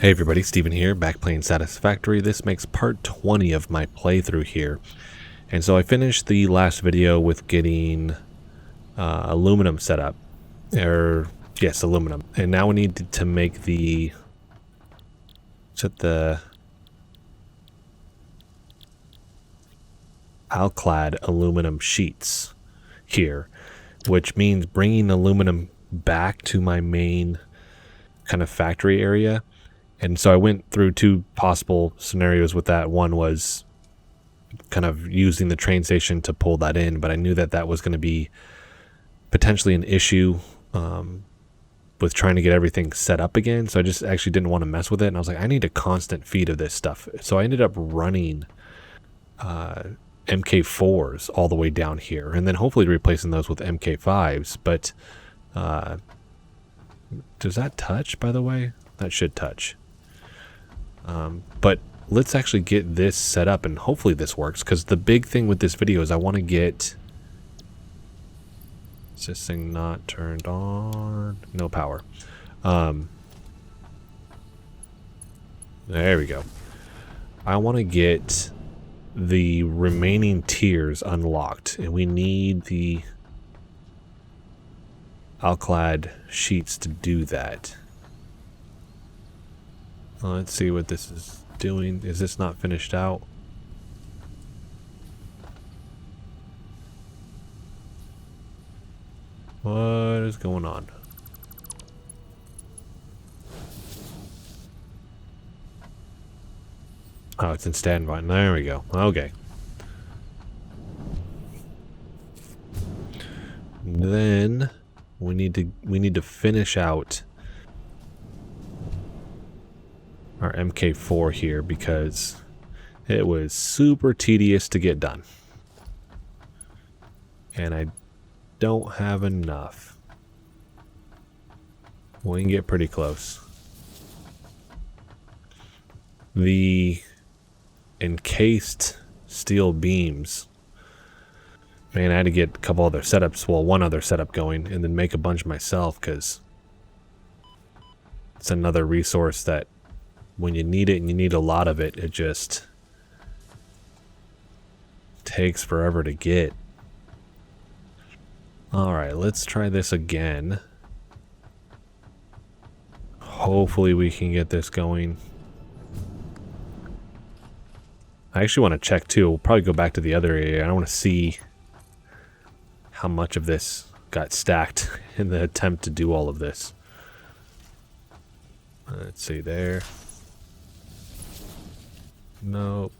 Hey everybody, Steven here, back playing Satisfactory. This makes part 20 of my playthrough here. And so I finished the last video with getting aluminum set up. Yes, aluminum. And now we need to make set the alclad aluminum sheets here, which means bringing aluminum back to my main kind of factory area. And so I went through two possible scenarios with that. One was kind of using the train station to pull that in, but I knew that that was going to be potentially an issue with trying to get everything set up again. So I just actually didn't want to mess with it. And I was like, I need a constant feed of this stuff. So I ended up running MK4s all the way down here, and then hopefully replacing those with MK5s. But does that touch, by the way? That should touch. But let's actually get this set up, and hopefully this works, because the big thing with this video is I want to get... Is this thing not turned on? No power. There we go. I want to get the remaining tiers unlocked, and we need the alclad sheets to do that. Let's see what this is doing. Is this not finished out? What is going on? Oh, it's in standby. There we go. Okay. Then we need to finish out our MK4 here, because it was super tedious to get done. And I don't have enough. We can get pretty close. The encased steel beams. Man, I had to get a couple other setups, well, one other setup going, and then make a bunch myself, because it's another resource that when you need it, and you need a lot of it, it just takes forever to get. Alright, let's try this again. Hopefully we can get this going. I actually want to check too. We'll probably go back to the other area. I want to see how much of this got stacked in the attempt to do all of this. Let's see there. Nope.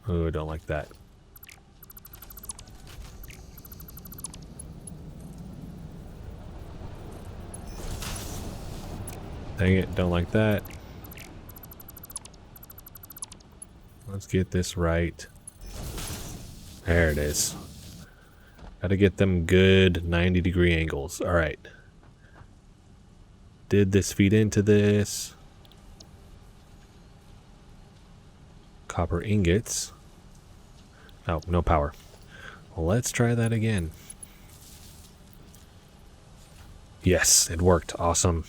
Oh, I don't like that. Dang it, don't like that. Let's get this right. There it is. Gotta get them good 90-degree angles. Alright. Did this feed into this? Copper ingots. Oh, no power. Well, let's try that again. Yes, it worked. Awesome.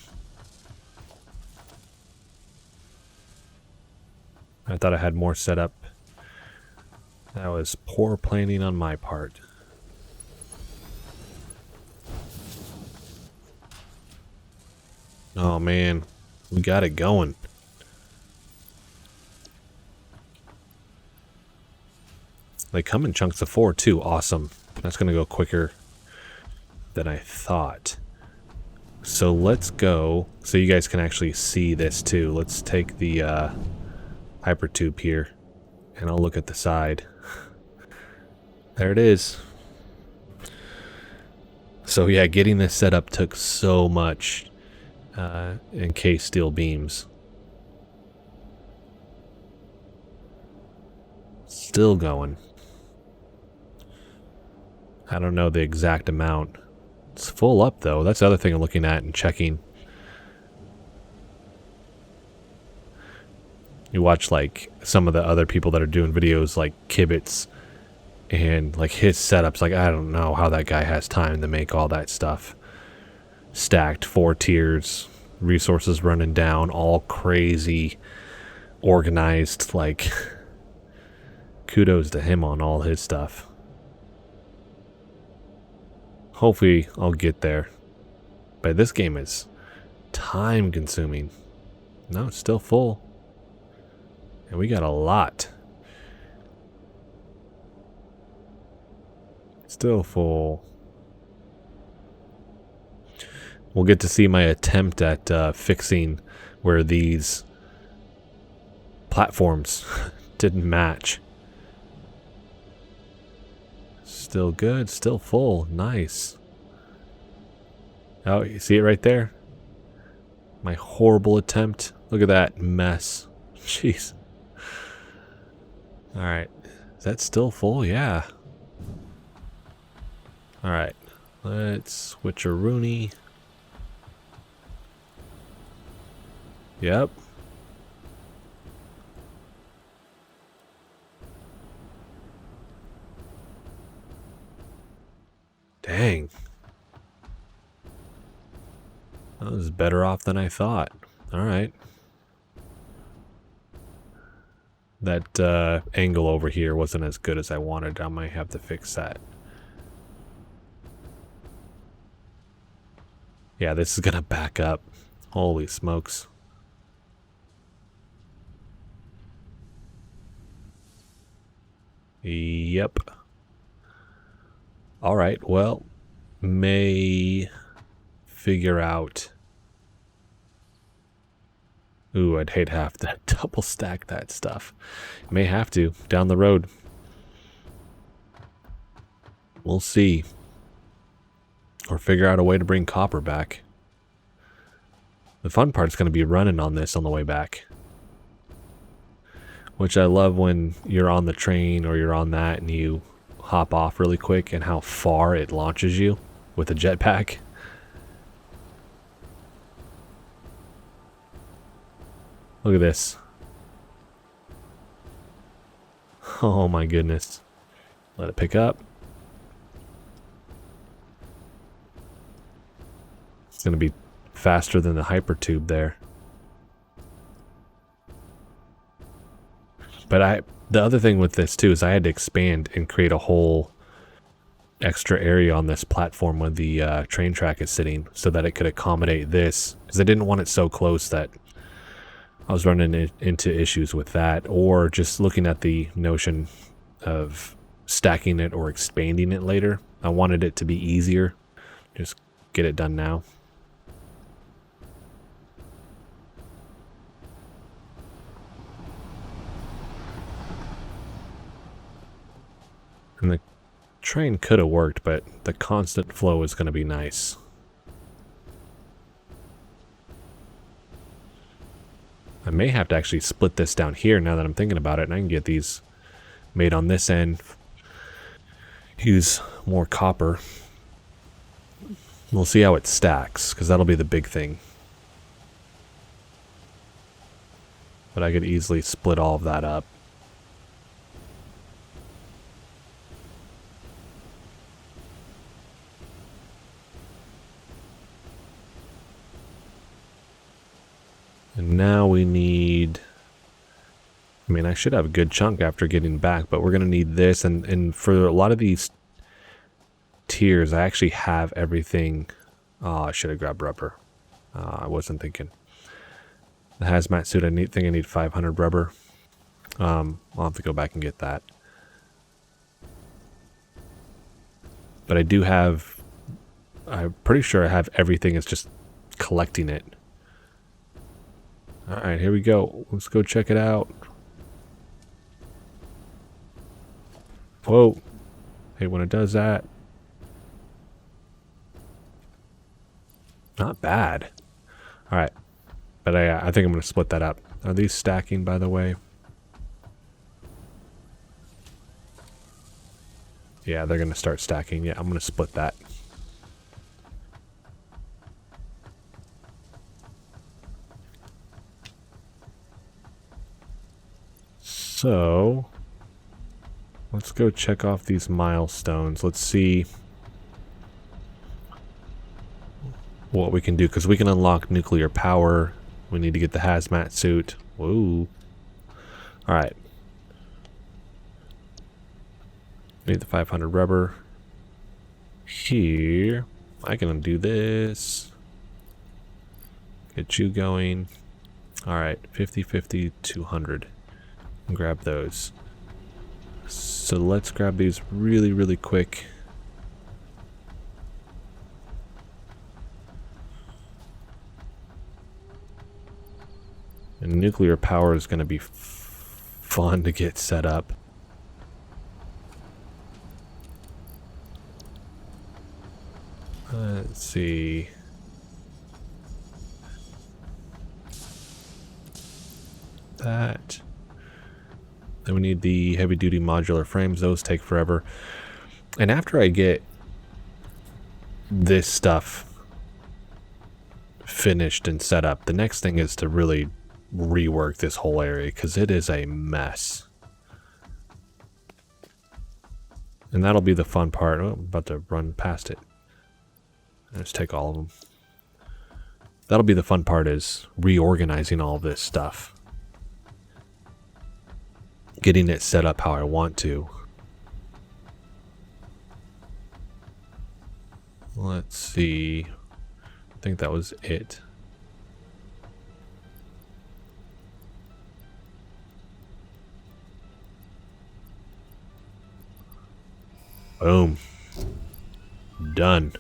I thought I had more set up. That was poor planning on my part. Oh man, we got it going. They come in chunks of 4 too. Awesome. That's going to go quicker than I thought. So let's go. So you guys can actually see this too. Let's take the hypertube here, and I'll look at the side. There it is. So yeah, getting this set up took so much encased steel beams. Still going. I don't know the exact amount. It's full up though. That's the other thing I'm looking at and checking. You watch like some of the other people that are doing videos like Kibitz, and like his setups, like I don't know how that guy has time to make all that stuff. Stacked 4 tiers, resources running down, all crazy, organized. Like, kudos to him on all his stuff. Hopefully I'll get there. But this game is time consuming. No, it's still full. And we got a lot. Still full. We'll get to see my attempt at fixing where these platforms didn't match. Still good, still full. Nice. Oh, you see it right there? My horrible attempt. Look at that mess. Jeez. Alright. Is that still full? Yeah. Alright. Let's switcheroonie. Yep. Dang. That was better off than I thought. Alright. That angle over here wasn't as good as I wanted. I might have to fix that. Yeah, this is gonna back up. Holy smokes. Yep. Alright, well, may figure out. Ooh, I'd hate to have to double stack that stuff. May have to, down the road. We'll see. Or figure out a way to bring copper back. The fun part's going to be running on this on the way back. Which I love when you're on the train or you're on that and you hop off really quick and how far it launches you with a jetpack. Look at this. Oh my goodness. Let it pick up. It's going to be faster than the hypertube there. But the other thing with this too is I had to expand and create a whole extra area on this platform where the train track is sitting so that it could accommodate this, because I didn't want it so close that I was running into issues with that, or just looking at the notion of stacking it or expanding it later. I wanted it to be easier. Just get it done now. And the train could have worked, but the constant flow is going to be nice. I may have to actually split this down here now that I'm thinking about it, and I can get these made on this end. Use more copper. We'll see how it stacks, because that'll be the big thing. But I could easily split all of that up. And now we need, I mean, I should have a good chunk after getting back, but we're going to need this. And for a lot of these tiers, I actually have everything. Oh, I should have grabbed rubber. I wasn't thinking. The hazmat suit, I think I need 500 rubber. I'll have to go back and get that. But I do have, I'm pretty sure I have everything. It's just collecting it. Alright, here we go. Let's go check it out. Whoa. Hey, when it does that. Not bad. Alright. But I think I'm going to split that up. Are these stacking, by the way? Yeah, they're going to start stacking. Yeah, I'm going to split that. So, let's go check off these milestones. Let's see. what we can do, because we can unlock nuclear power. We need to get the hazmat suit. Whoa. Alright. Need the 500 rubber. Here. I can do this. Get you going. Alright. 50, 50, 200. Grab those. So let's grab these really, really quick. And nuclear power is going to be fun to get set up. Let's see. That. Then we need the heavy-duty modular frames. Those take forever. And after I get this stuff finished and set up, the next thing is to really rework this whole area, because it is a mess. And that'll be the fun part. Oh, I'm about to run past it. Let's take all of them. That'll be the fun part, is reorganizing all of this stuff. Getting it set up how I want to. Let's see. I think that was it. Boom. Done.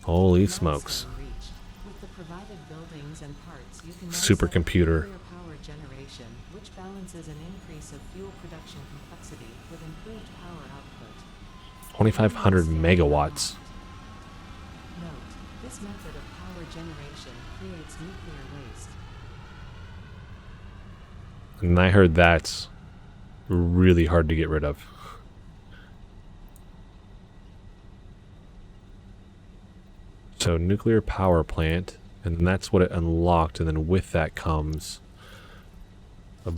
Holy smokes. Supercomputer. Power generation, which balances an increase of fuel production complexity with improved power output. 2,500 megawatts. Note, this method of power generation creates nuclear waste. And I heard that's really hard to get rid of. So nuclear power plant, and that's what it unlocked, and then with that comes a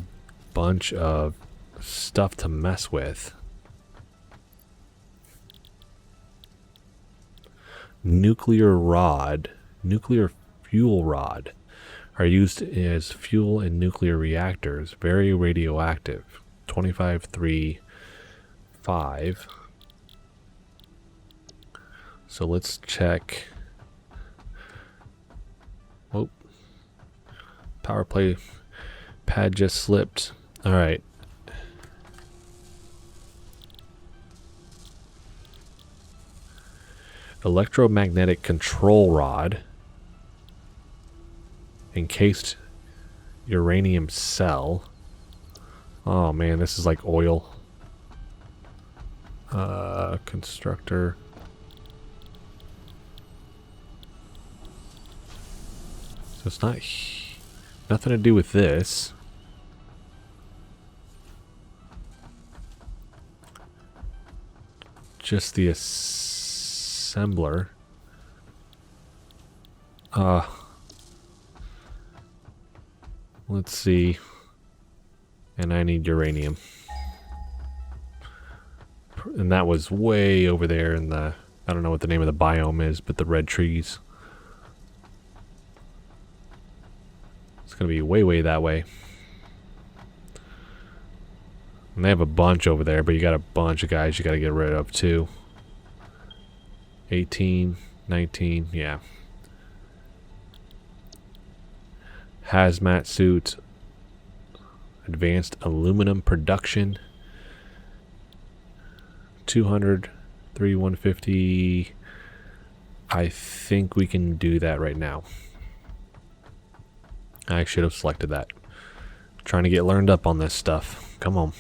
bunch of stuff to mess with. Nuclear fuel rod are used as fuel in nuclear reactors. Very radioactive. 25.3.5. So let's check. Oh, power play pad just slipped. All right. Electromagnetic control rod. Encased uranium cell. Oh man, this is like oil. Constructor. So it's not nothing to do with this. Just the assembler. Let's see. And I need uranium. And that was way over there in the, I don't know what the name of the biome is, but the red trees. It's going to be way, way that way. And they have a bunch over there, but you got a bunch of guys you got to get rid of too. 18, 19, yeah. Hazmat suit. Advanced aluminum production. 200, 150. I think we can do that right now. I should have selected that. Trying to get learned up on this stuff. Come on.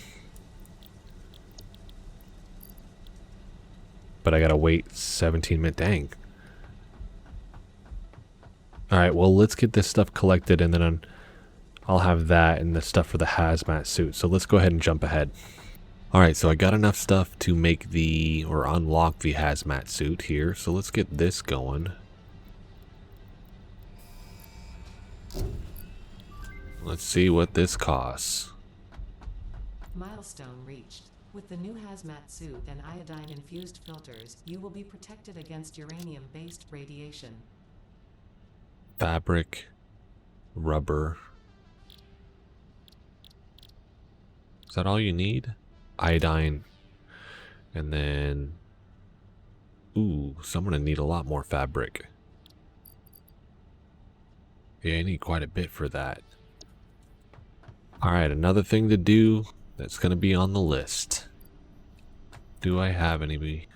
But I gotta wait 17 minutes. Dang. Alright, well, let's get this stuff collected, and then I'll have that and the stuff for the hazmat suit. So let's go ahead and jump ahead. Alright, so I got enough stuff to make the, or unlock the hazmat suit here. So let's get this going. Let's see what this costs. Milestone reached. With the new hazmat suit and iodine-infused filters, you will be protected against uranium-based radiation. Fabric, rubber. Is that all you need? Iodine. And then... Ooh, so I'm gonna need a lot more fabric. Yeah, I need quite a bit for that. Alright, another thing to do that's gonna be on the list. Do I have any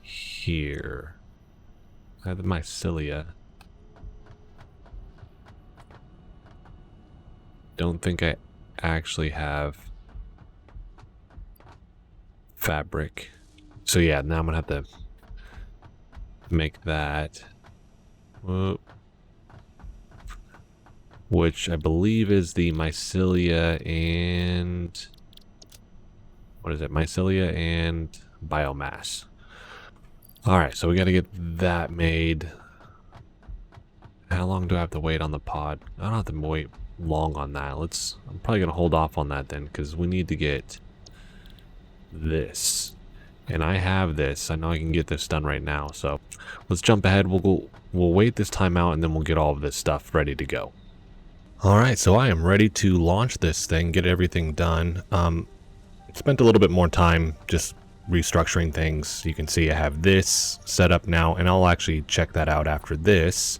here? I have the mycelia. Don't think I actually have fabric. So yeah, now I'm gonna have to make that. Whoa. Which I believe is the mycelia and... What is it? Mycelia and biomass. Alright, so we gotta get that made. How long do I have to wait on the pod? I don't have to wait long on that. I'm probably gonna hold off on that then, because we need to get this. And I have this. I know I can get this done right now, so let's jump ahead. We'll wait this time out, and then we'll get all of this stuff ready to go. Alright, so I am ready to launch this thing, get everything done. Spent a little bit more time just restructuring things. You can see I have this set up now, and I'll actually check that out after this.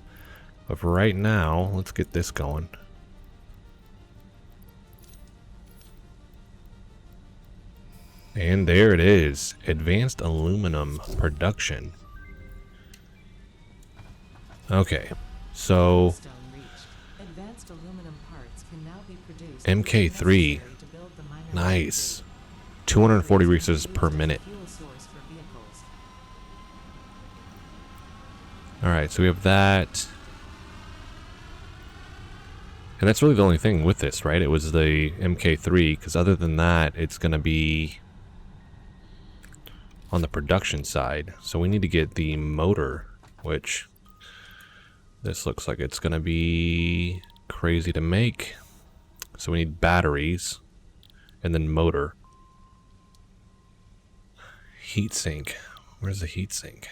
But for right now, let's get this going. And there it is, advanced aluminum production. Okay, so Milestone reached. Advanced aluminum parts can now be produced MK3, necessary to build the minor nice. 240 resources per minute. fuel source for vehicles. Alright, so we have that. And that's really the only thing with this, right? It was the MK3, because other than that, it's going to be on the production side. So we need to get the motor, which this looks like it's going to be crazy to make. So we need batteries and then motor. Heatsink. Where's the heatsink?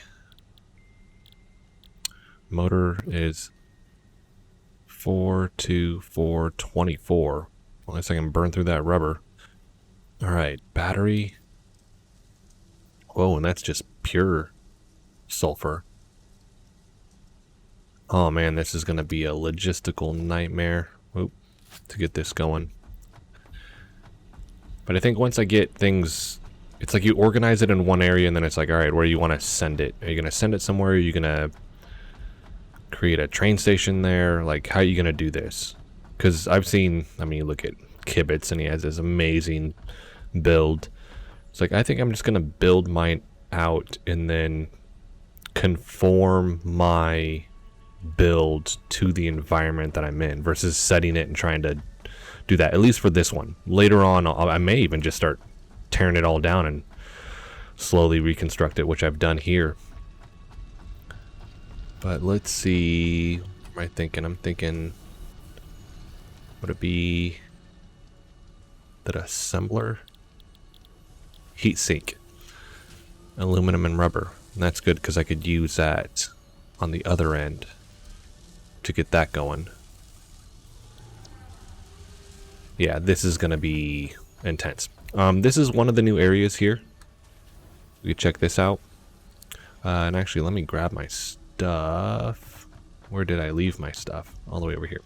Motor is 42424. Unless I can burn through that rubber. Alright, battery. Whoa, and that's just pure sulfur. Oh man, this is going to be a logistical nightmare to get this going. But I think once I get things, it's like you organize it in one area and then it's like, alright, where do you want to send it? Are you going to send it somewhere? Are you going to create a train station there? Like, how are you going to do this? Because I've seen, I mean, you look at Kibitz and he has this amazing build. It's like, I think I'm just going to build mine out and then conform my build to the environment that I'm in versus setting it and trying to do that, at least for this one. Later on, I may even just start tearing it all down and slowly reconstruct it, which I've done here. But let's see, what am I thinking? I'm thinking, would it be that assembler? Heat sink, aluminum and rubber. And that's good because I could use that on the other end to get that going. Yeah, this is going to be intense. This is one of the new areas here. We can check this out. And actually, let me grab my stuff. Where did I leave my stuff? All the way over here.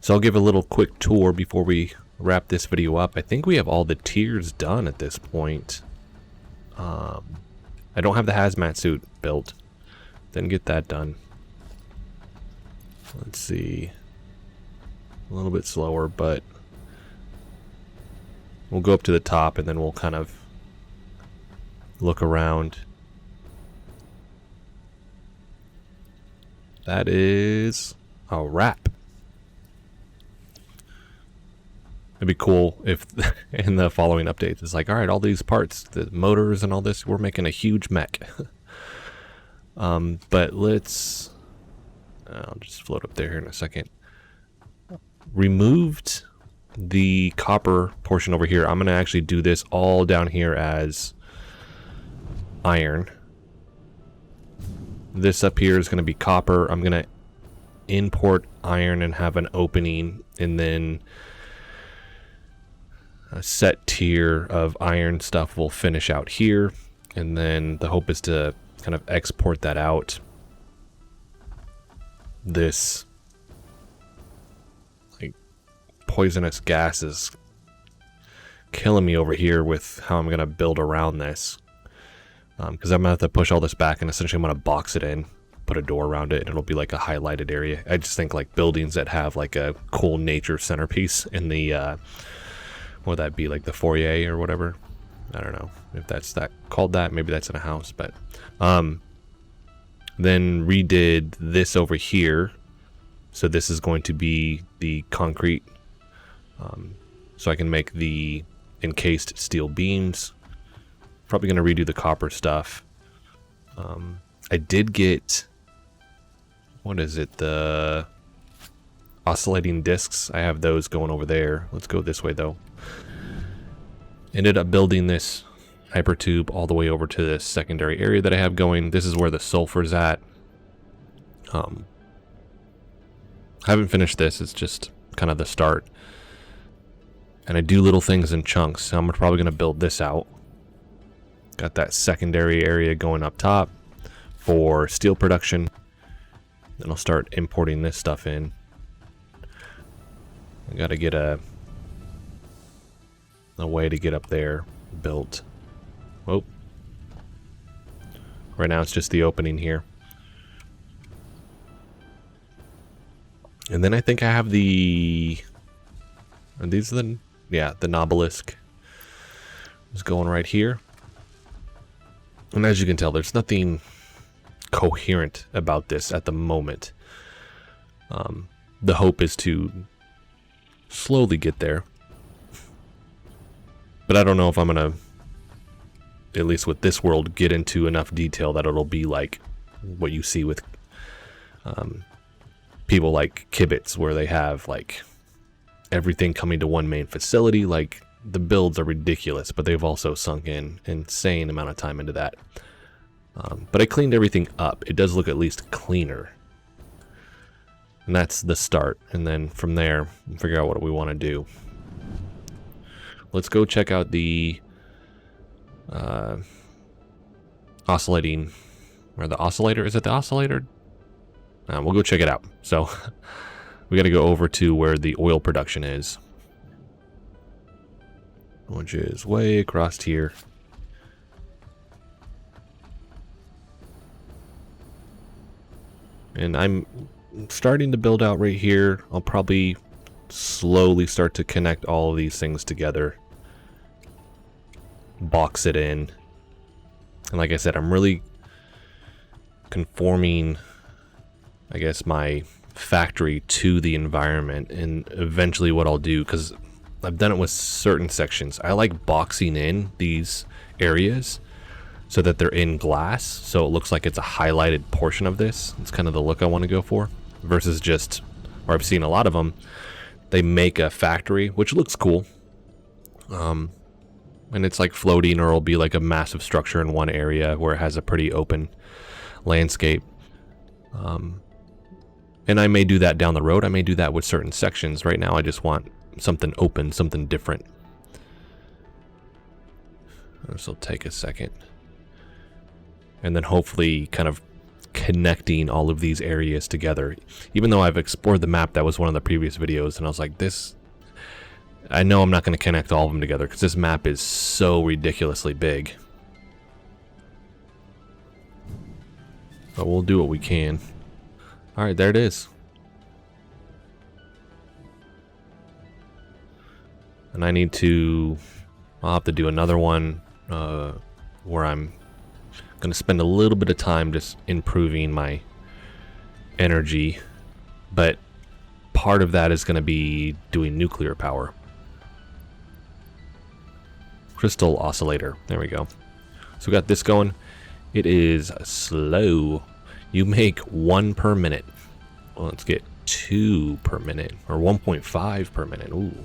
So I'll give a little quick tour before we wrap this video up. I think we have all the tiers done at this point. I don't have the hazmat suit built. Didn't get that done. Let's see. A little bit slower, but we'll go up to the top and then we'll kind of look around. That is a wrap. It'd be cool if in the following updates it's like, all right, all these parts, the motors and all this, we're making a huge mech. But let's, I'll just float up there here in a second. Removed the copper portion over here, I'm going to actually do this all down here as iron. This up here is going to be copper. I'm going to import iron and have an opening, and then a set tier of iron stuff will finish out here, and then the hope is to kind of export that out. This like poisonous gas is killing me over here with how I'm going to build around this, because I'm going to have to push all this back, and essentially I'm going to box it in, put a door around it, and it'll be like a highlighted area. I just think like buildings that have like a cool nature centerpiece in the what would that be, like the foyer or whatever? I don't know if that's that called that. Maybe that's in a house. But then redid this over here, so this is going to be the concrete, so I can make the encased steel beams. Probably going to redo the copper stuff. I did get, what is it, the oscillating discs. I have those going over there. Let's go this way though. Ended up building this hypertube all the way over to this secondary area that I have going. This is where the sulfur's at. I haven't finished this. It's just kind of the start. And I do little things in chunks. So I'm probably going to build this out. Got that secondary area going up top for steel production. Then I'll start importing this stuff in. I got to get a way to get up there built. Oh. Right now it's just the opening here. And then I think I have the... Are these the... Yeah, the Nobelisk is going right here. And as you can tell, there's nothing coherent about this at the moment. The hope is to slowly get there. But I don't know if I'm going to, at least with this world, get into enough detail that it'll be like what you see with people like Kibitz, where they have like everything coming to one main facility. Like, the builds are ridiculous, but they've also sunk in insane amount of time into that. But I cleaned everything up. It does look at least cleaner. And that's the start. And then from there, figure out what we want to do. Let's go check out the oscillating, or the oscillator. Is it the oscillator? We'll go check it out. So we got to go over to where the oil production is, which is way across here. And I'm starting to build out right here. I'll probably slowly start to connect all of these things together, box it in. And like I said, I'm really conforming, I guess, my factory to the environment. And eventually what I'll do, because I've done it with certain sections, I like boxing in these areas so that they're in glass, so it looks like it's a highlighted portion of this. It's kind of the look I want to go for, versus just, or I've seen a lot of them, they make a factory, which looks cool, and it's like floating, or it'll be like a massive structure in one area where it has a pretty open landscape. And I may do that down the road. I may do that with certain sections. Right now I just want something open, something different. This will take a second. And then hopefully kind of connecting all of these areas together. Even though I've explored the map, that was one of the previous videos, and I was like, this, I know I'm not going to connect all of them together because this map is so ridiculously big. But we'll do what we can. Alright, there it is. And I need to, I'll have to do another one where I'm going to spend a little bit of time just improving my energy, but part of that is going to be doing nuclear power. Crystal oscillator, there we go. So we got this going. It is slow. You make 1 per minute. Well, let's get 2 per minute, or 1.5 per minute. Ooh.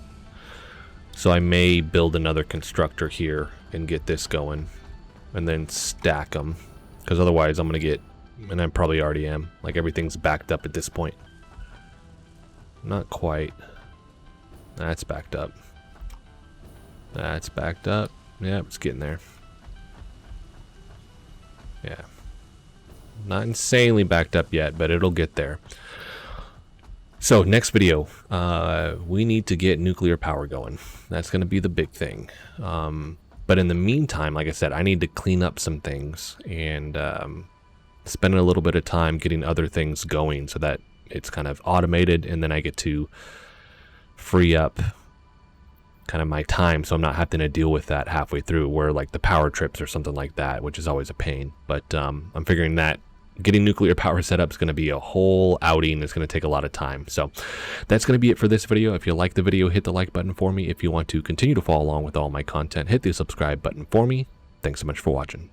So I may build another constructor here and get this going and then stack them, because otherwise I'm gonna get, and I probably already am, like everything's backed up at this point. Not quite. That's backed up. That's backed up. Yep, it's getting there. Yeah. Not insanely backed up yet, but it'll get there. So next video, we need to get nuclear power going. That's going to be the big thing. But in the meantime, like I said, I need to clean up some things and spend a little bit of time getting other things going so that it's kind of automated, and then I get to free up kind of my time, so I'm not having to deal with that halfway through, where like the power trips or something like that, which is always a pain. But I'm figuring that getting nuclear power set up is going to be a whole outing. It's going to take a lot of time. So that's going to be it for this video. If you like the video, hit the like button for me. If you want to continue to follow along with all my content, hit the subscribe button for me. Thanks so much for watching.